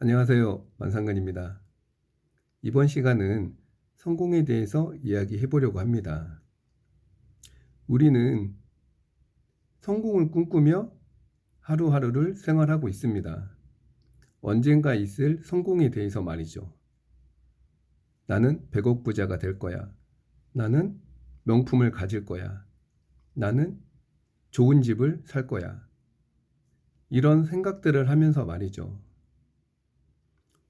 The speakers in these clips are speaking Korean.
안녕하세요. 만상근입니다. 이번 시간은 성공에 대해서 이야기해 보려고 합니다. 우리는 성공을 꿈꾸며 하루하루를 생활하고 있습니다. 언젠가 있을 성공에 대해서 말이죠. 나는 100억 부자가 될 거야. 나는 명품을 가질 거야. 나는 좋은 집을 살 거야. 이런 생각들을 하면서 말이죠.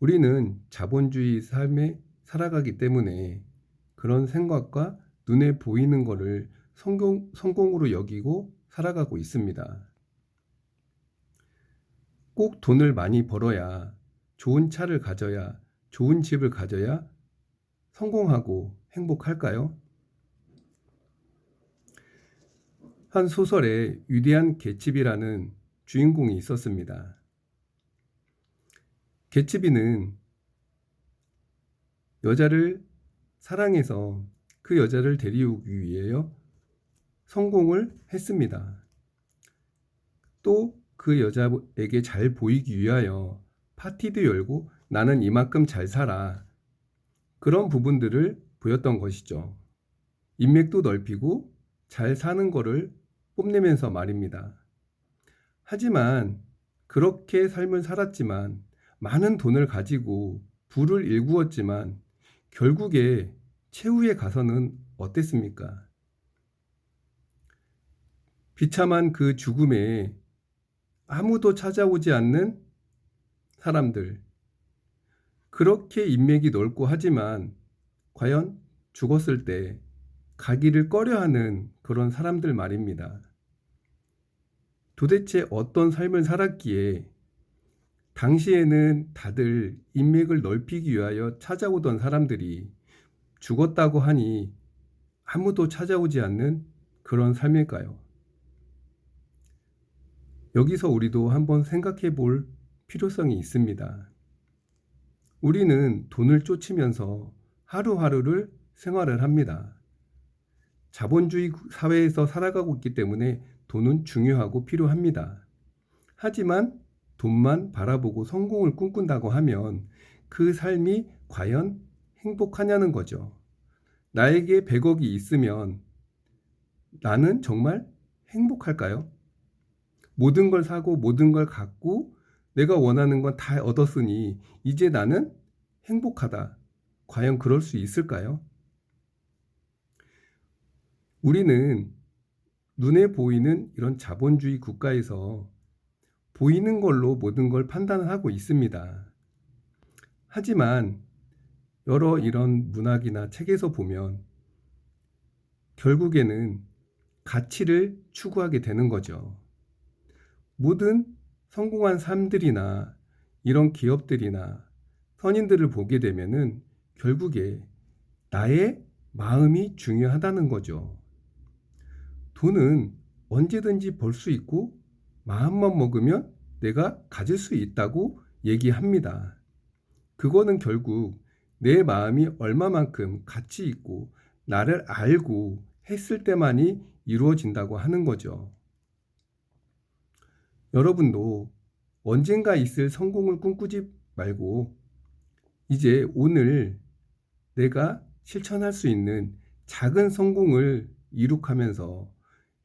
우리는 자본주의 삶에 살아가기 때문에 그런 생각과 눈에 보이는 것을 성공으로 여기고 살아가고 있습니다. 꼭 돈을 많이 벌어야, 좋은 차를 가져야, 좋은 집을 가져야 성공하고 행복할까요? 한 소설에 위대한 개츠비라는 주인공이 있었습니다. 개츠비는 여자를 사랑해서 그 여자를 데리우기 위해요 성공을 했습니다. 또 그 여자에게 잘 보이기 위하여 파티도 열고 나는 이만큼 잘 살아. 그런 부분들을 보였던 것이죠. 인맥도 넓히고 잘 사는 거를 뽐내면서 말입니다. 하지만 그렇게 삶을 살았지만 많은 돈을 가지고 부를 일구었지만 결국에 최후에 가서는 어땠습니까? 비참한 그 죽음에 아무도 찾아오지 않는 사람들. 그렇게 인맥이 넓고 하지만 과연 죽었을 때 가기를 꺼려하는 그런 사람들 말입니다. 도대체 어떤 삶을 살았기에 당시에는 다들 인맥을 넓히기 위하여 찾아오던 사람들이 죽었다고 하니 아무도 찾아오지 않는 그런 삶일까요? 여기서 우리도 한번 생각해 볼 필요성이 있습니다. 우리는 돈을 쫓으면서 하루하루를 생활을 합니다. 자본주의 사회에서 살아가고 있기 때문에 돈은 중요하고 필요합니다. 하지만 돈만 바라보고 성공을 꿈꾼다고 하면 그 삶이 과연 행복하냐는 거죠. 나에게 100억이 있으면 나는 정말 행복할까요? 모든 걸 사고 모든 걸 갖고 내가 원하는 건 다 얻었으니 이제 나는 행복하다. 과연 그럴 수 있을까요? 우리는 눈에 보이는 이런 자본주의 국가에서 보이는 걸로 모든 걸 판단을 하고 있습니다. 하지만 여러 이런 문학이나 책에서 보면 결국에는 가치를 추구하게 되는 거죠. 모든 성공한 삶들이나 이런 기업들이나 선인들을 보게 되면은 결국에 나의 마음이 중요하다는 거죠. 돈은 언제든지 벌 수 있고 마음만 먹으면 내가 가질 수 있다고 얘기합니다. 그거는 결국 내 마음이 얼마만큼 가치 있고 나를 알고 했을 때만이 이루어진다고 하는 거죠. 여러분도 언젠가 있을 성공을 꿈꾸지 말고 이제 오늘 내가 실천할 수 있는 작은 성공을 이룩하면서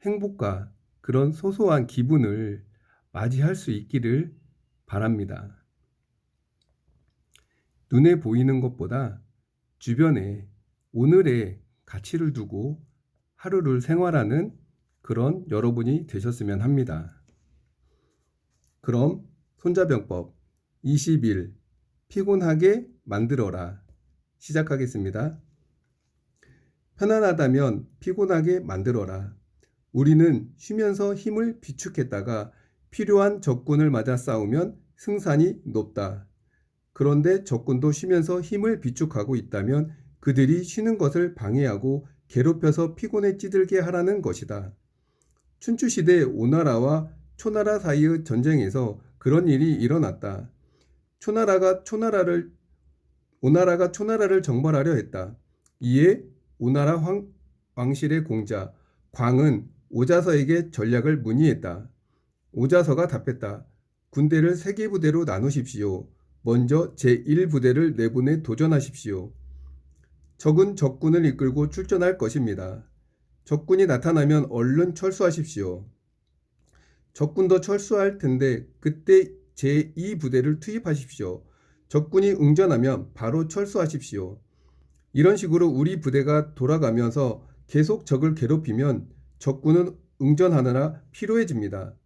행복과 그런 소소한 기분을 맞이할 수 있기를 바랍니다. 눈에 보이는 것보다 주변에 오늘의 가치를 두고 하루를 생활하는 그런 여러분이 되셨으면 합니다. 그럼 손자병법 20일 피곤하게 만들어라 시작하겠습니다. 편안하다면 피곤하게 만들어라. 우리는 쉬면서 힘을 비축했다가 필요한 적군을 맞아 싸우면 승산이 높다. 그런데 적군도 쉬면서 힘을 비축하고 있다면 그들이 쉬는 것을 방해하고 괴롭혀서 피곤에 찌들게 하라는 것이다. 춘추시대 오나라와 초나라 사이의 전쟁에서 그런 일이 일어났다. 오나라가 초나라를 정벌하려 했다. 이에 오나라 왕실의 공자 광은 오자서에게 전략을 문의했다. 오자서가 답했다. 군대를 3개 부대로 나누십시오. 먼저 제1부대를 내보내 도전하십시오. 적은 적군을 이끌고 출전할 것입니다. 적군이 나타나면 얼른 철수하십시오. 적군도 철수할 텐데 그때 제2부대를 투입하십시오. 적군이 응전하면 바로 철수하십시오. 이런 식으로 우리 부대가 돌아가면서 계속 적을 괴롭히면 적군은 응전하느라 피로해집니다.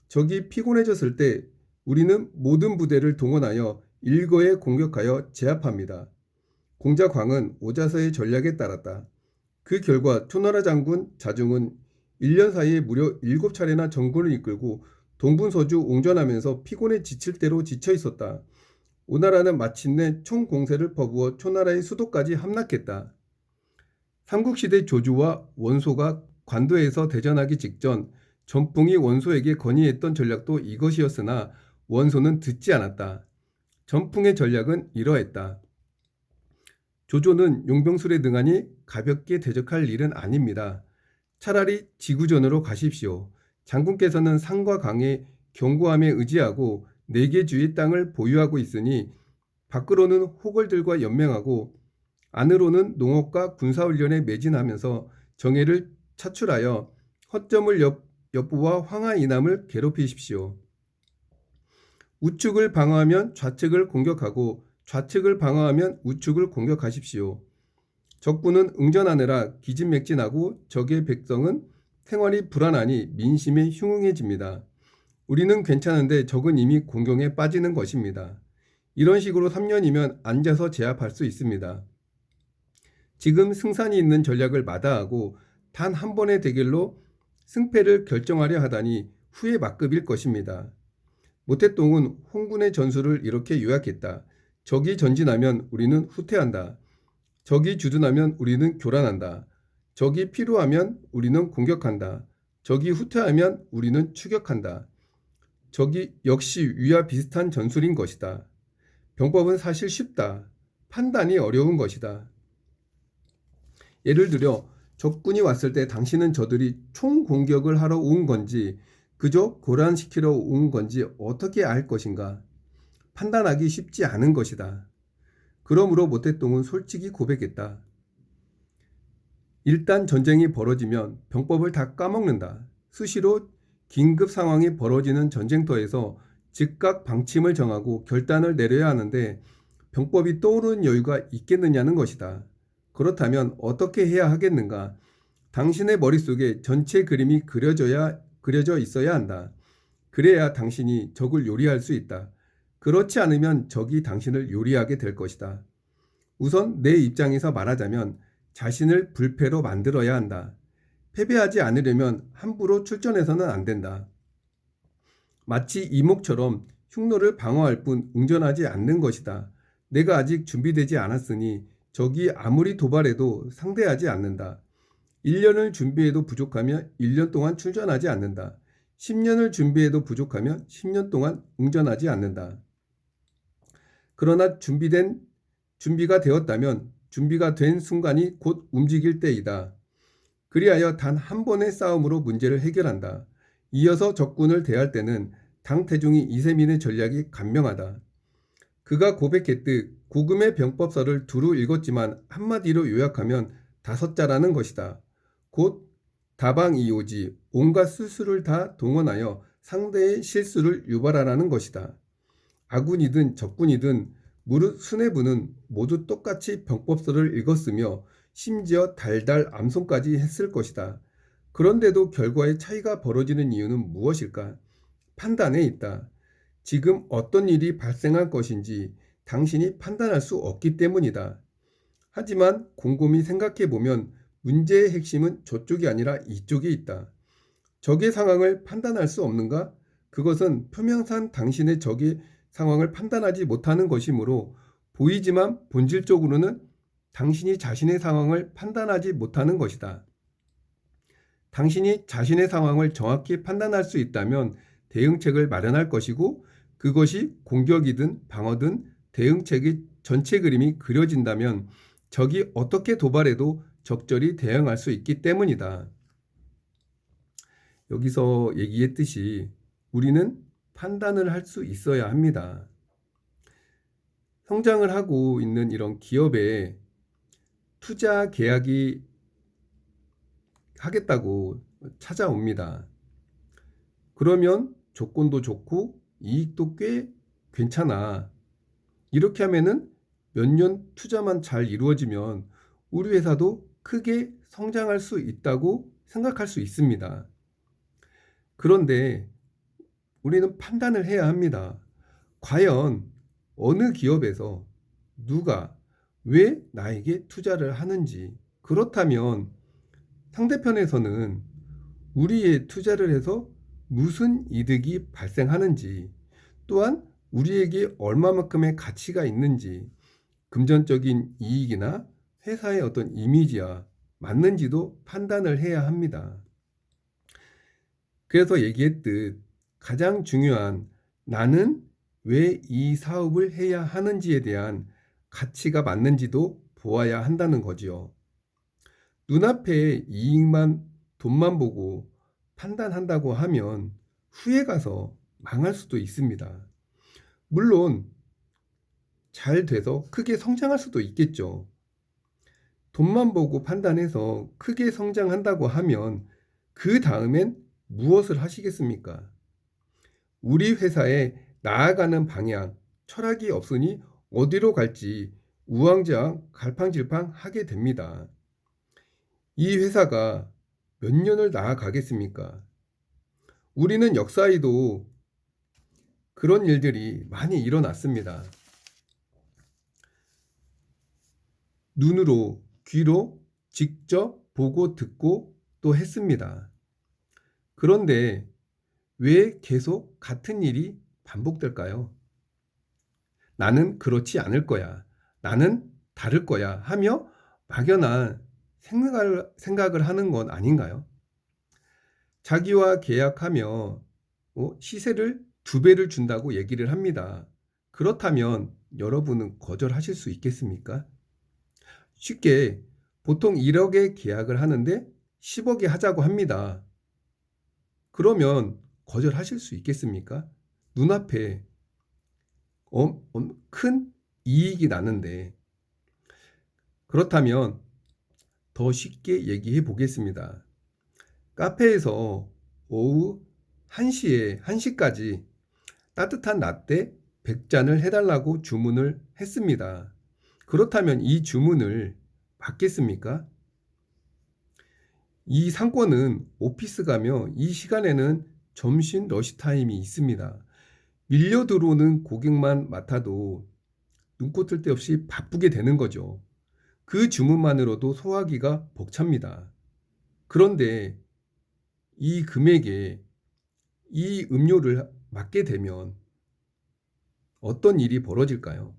적이 피곤해졌을 때 우리는 모든 부대를 동원하여 일거에 공격하여 제압합니다. 공자광은 오자서의 전략에 따랐다. 그 결과 초나라 장군 자중은 1년 사이에 무려 7차례나 전군을 이끌고 동분서주 옹전하면서 피곤에 지칠 대로 지쳐 있었다. 오나라는 마침내 총공세를 퍼부어 초나라의 수도까지 함락했다. 삼국시대 조주와 원소가 관도에서 대전하기 직전 전풍이 원소에게 건의했던 전략도 이것이었으나 원소는 듣지 않았다. 전풍의 전략은 이러했다. 조조는 용병술에 능하니 가볍게 대적할 일은 아닙니다. 차라리 지구전으로 가십시오. 장군께서는 산과 강의 견고함에 의지하고 4개 주의 땅을 보유하고 있으니 밖으로는 호걸들과 연맹하고 안으로는 농업과 군사훈련에 매진하면서 정예를 차출하여 허점을 엿보아 황하 이남을 괴롭히십시오. 우측을 방어하면 좌측을 공격하고 좌측을 방어하면 우측을 공격하십시오. 적군은 응전하느라 기진맥진하고 적의 백성은 생활이 불안하니 민심에 흉흉해집니다. 우리는 괜찮은데 적은 이미 공경에 빠지는 것입니다. 이런 식으로 3년이면 앉아서 제압할 수 있습니다. 지금 승산이 있는 전략을 마다하고 단 한 번의 대결로 승패를 결정하려 하다니 후회 막급일 것입니다. 모태똥은 홍군의 전술을 이렇게 요약했다. 적이 전진하면 우리는 후퇴한다. 적이 주둔하면 우리는 교란한다. 적이 필요하면 우리는 공격한다. 적이 후퇴하면 우리는 추격한다. 적이 역시 위와 비슷한 전술인 것이다. 병법은 사실 쉽다. 판단이 어려운 것이다. 예를 들어 적군이 왔을 때 당신은 저들이 총공격을 하러 온 건지 그저 고란시키러 온 건지 어떻게 알 것인가? 판단하기 쉽지 않은 것이다. 그러므로 모태똥은 솔직히 고백했다. 일단 전쟁이 벌어지면 병법을 다 까먹는다. 수시로 긴급 상황이 벌어지는 전쟁터에서 즉각 방침을 정하고 결단을 내려야 하는데 병법이 떠오르는 여유가 있겠느냐는 것이다. 그렇다면 어떻게 해야 하겠는가? 당신의 머릿속에 전체 그림이 그려져 있어야 한다. 그래야 당신이 적을 요리할 수 있다. 그렇지 않으면 적이 당신을 요리하게 될 것이다. 우선 내 입장에서 말하자면 자신을 불패로 만들어야 한다. 패배하지 않으려면 함부로 출전해서는 안 된다. 마치 이목처럼 흉노를 방어할 뿐 응전하지 않는 것이다. 내가 아직 준비되지 않았으니 적이 아무리 도발해도 상대하지 않는다. 1년을 준비해도 부족하면 1년 동안 출전하지 않는다. 10년을 준비해도 부족하면 10년 동안 응전하지 않는다. 그러나 준비가 되었다면 준비가 된 순간이 곧 움직일 때이다. 그리하여 단 한 번의 싸움으로 문제를 해결한다. 이어서 적군을 대할 때는 당태종이 이세민의 전략이 간명하다. 그가 고백했듯 고금의 병법서를 두루 읽었지만 한마디로 요약하면 5자라는 것이다. 곧 다방이오지 온갖 수술을 다 동원하여 상대의 실수를 유발하라는 것이다. 아군이든 적군이든 무릇 수뇌부는 모두 똑같이 병법서를 읽었으며 심지어 달달 암송까지 했을 것이다. 그런데도 결과에 차이가 벌어지는 이유는 무엇일까? 판단에 있다. 지금 어떤 일이 발생할 것인지 당신이 판단할 수 없기 때문이다. 하지만 곰곰이 생각해보면 문제의 핵심은 저쪽이 아니라 이쪽에 있다. 적의 상황을 판단할 수 없는가? 그것은 표면상 당신의 적의 상황을 판단하지 못하는 것이므로 보이지만 본질적으로는 당신이 자신의 상황을 판단하지 못하는 것이다. 당신이 자신의 상황을 정확히 판단할 수 있다면 대응책을 마련할 것이고 그것이 공격이든 방어든 대응책의 전체 그림이 그려진다면 적이 어떻게 도발해도 적절히 대응할 수 있기 때문이다. 여기서 얘기했듯이 우리는 판단을 할 수 있어야 합니다. 성장을 하고 있는 이런 기업에 투자 계약이 하겠다고 찾아옵니다. 그러면 조건도 좋고 이익도 꽤 괜찮아. 이렇게 하면은 몇 년 투자만 잘 이루어지면 우리 회사도 크게 성장할 수 있다고 생각할 수 있습니다. 그런데 우리는 판단을 해야 합니다. 과연 어느 기업에서 누가 왜 나에게 투자를 하는지, 그렇다면 상대편에서는 우리의 투자를 해서 무슨 이득이 발생하는지, 또한 우리에게 얼마만큼의 가치가 있는지, 금전적인 이익이나 회사의 어떤 이미지와 맞는지도 판단을 해야 합니다. 그래서 얘기했듯 가장 중요한 나는 왜 이 사업을 해야 하는지에 대한 가치가 맞는지도 보아야 한다는 거지요. 눈앞에 이익만, 돈만 보고 판단한다고 하면 후에 가서 망할 수도 있습니다. 물론 잘 돼서 크게 성장할 수도 있겠죠. 돈만 보고 판단해서 크게 성장한다고 하면 그 다음엔 무엇을 하시겠습니까? 우리 회사에 나아가는 방향, 철학이 없으니 어디로 갈지 우왕좌왕 갈팡질팡 하게 됩니다. 이 회사가 몇 년을 나아가겠습니까? 우리는 역사에도 그런 일들이 많이 일어났습니다. 눈으로, 귀로 직접 보고 듣고 또 했습니다. 그런데 왜 계속 같은 일이 반복될까요? 나는 그렇지 않을 거야. 나는 다를 거야. 하며 막연한 생각을 하는 건 아닌가요? 자기와 계약하며 시세를 2배를 준다고 얘기를 합니다. 그렇다면 여러분은 거절하실 수 있겠습니까? 쉽게 보통 1억에 계약을 하는데 10억에 하자고 합니다. 그러면 거절하실 수 있겠습니까? 눈앞에 큰 이익이 나는데. 그렇다면 더 쉽게 얘기해 보겠습니다. 카페에서 오후 1시까지 따뜻한 라떼 100잔을 해달라고 주문을 했습니다. 그렇다면 이 주문을 받겠습니까? 이 상권은 오피스 가며 이 시간에는 점심 러시타임이 있습니다. 밀려 들어오는 고객만 맡아도 눈코 뜰 데 없이 바쁘게 되는 거죠. 그 주문만으로도 소화하기가 벅찹니다. 그런데 이 금액에 이 음료를 맡게 되면 어떤 일이 벌어질까요?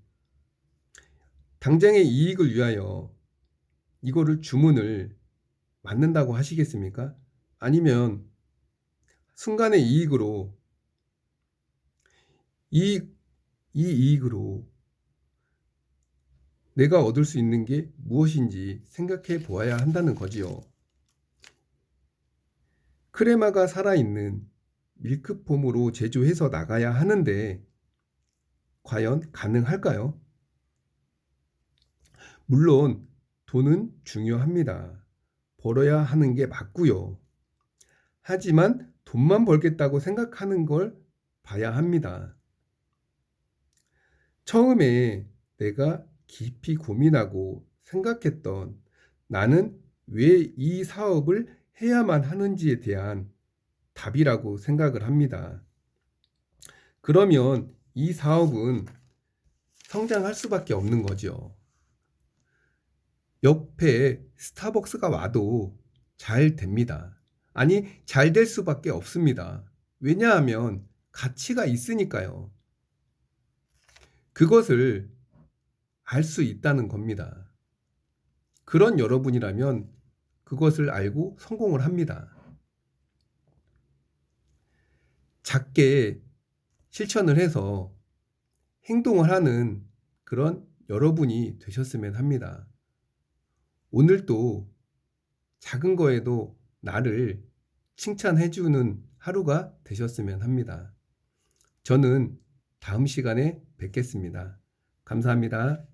당장의 이익을 위하여 이거를 주문을 맡는다고 하시겠습니까? 아니면 순간의 이익으로 이 이익으로 내가 얻을 수 있는 게 무엇인지 생각해 보아야 한다는 거지요. 크레마가 살아있는 밀크폼으로 제조해서 나가야 하는데 과연 가능할까요? 물론 돈은 중요합니다. 벌어야 하는 게 맞고요. 하지만 돈만 벌겠다고 생각하는 걸 봐야 합니다. 처음에 내가 깊이 고민하고 생각했던 나는 왜 이 사업을 해야만 하는지에 대한 답이라고 생각을 합니다. 그러면 이 사업은 성장할 수밖에 없는 거죠. 옆에 스타벅스가 와도 잘 됩니다. 아니, 잘 될 수밖에 없습니다. 왜냐하면 가치가 있으니까요. 그것을 알 수 있다는 겁니다. 그런 여러분이라면 그것을 알고 성공을 합니다. 작게 실천을 해서 행동을 하는 그런 여러분이 되셨으면 합니다. 오늘도 작은 거에도 나를 칭찬해주는 하루가 되셨으면 합니다. 저는 다음 시간에 뵙겠습니다. 감사합니다.